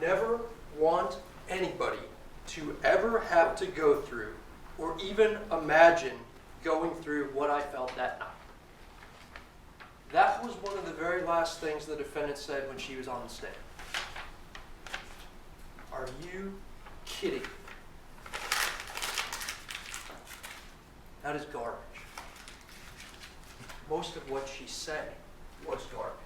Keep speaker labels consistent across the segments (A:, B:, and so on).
A: never want anybody to ever have to go through or even imagine going through what I felt that night. That was one of the very last things the defendant said when she was on the stand. Are you kidding? That is garbage. Most of what she said was garbage.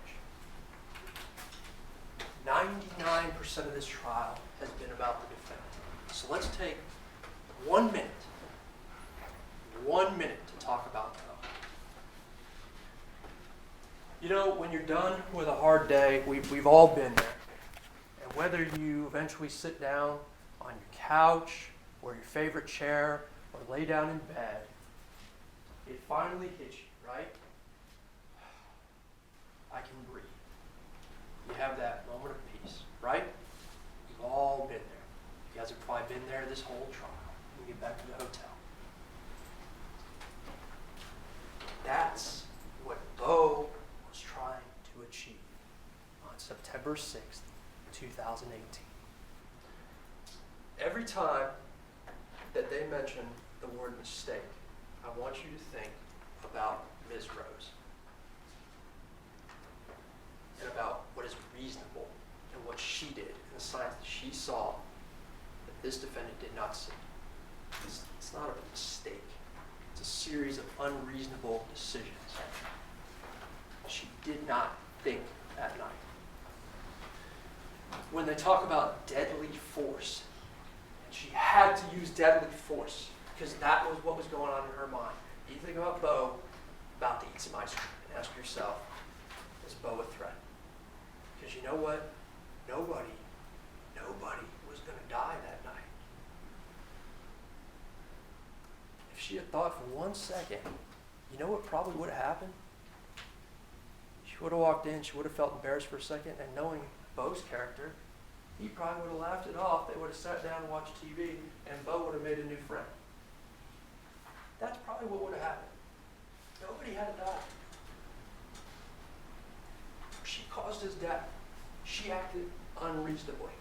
A: 99% of this trial has been about the defendant. So let's take 1 minute to talk about that. You know, when you're done with a hard day, we've all been there. And whether you eventually sit down on your couch or your favorite chair or lay down in bed, it finally hits you, right? I can breathe. You have that moment of peace, right? We've all been there. You guys have probably been there this whole trial. When you get back to the hotel. That's what Bo was trying to achieve on September 6th, 2018. Every time that they mention the word mistake, I want you to think about Ms. Rose and about what is reasonable and what she did and the signs that she saw that this defendant did not see. It's not a mistake. It's a series of unreasonable decisions. She did not think that night. When they talk about deadly force, and she had to use deadly force because that was what was going on in her mind. You think about Bo about to eat some ice cream and ask yourself, is Bo a threat? Because you know what? Nobody was going to die that night. If she had thought for 1 second, you know what probably would have happened? She would have walked in, she would have felt embarrassed for a second, and knowing Bo's character, he probably would have laughed it off. They would have sat down and watched TV, and Bo would have made a new friend. That's probably what would have happened. Nobody had to die. She caused his death. She acted unreasonably.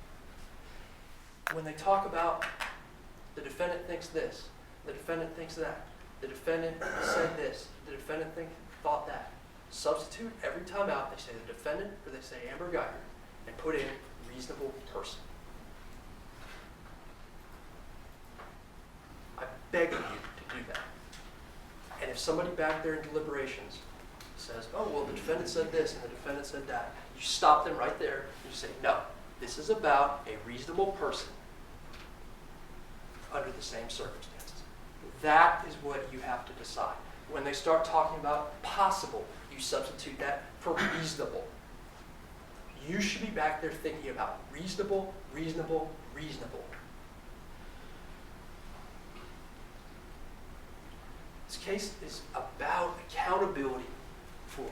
A: When they talk about the defendant thinks this, the defendant thinks that, the defendant said this, the defendant thought that. Substitute every time out, they say the defendant or they say Amber Guyger and put in reasonable person. I beg of you to do that. And if somebody back there in deliberations says, oh, well, the defendant said this and the defendant said that, you stop them right there and you say, no, this is about a reasonable person under the same circumstances. That is what you have to decide. When they start talking about possible, you substitute that for reasonable. You should be back there thinking about reasonable, reasonable, reasonable. This case is about accountability for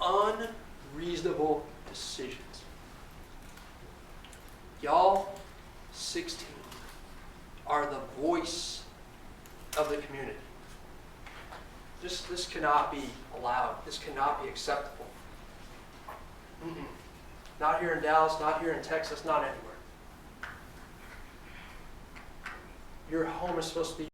A: unreasonable decisions. Y'all, 16, are the voice of the community. This cannot be allowed. This cannot be acceptable. Not here in Dallas, not here in Texas, not anywhere. Your home is supposed to be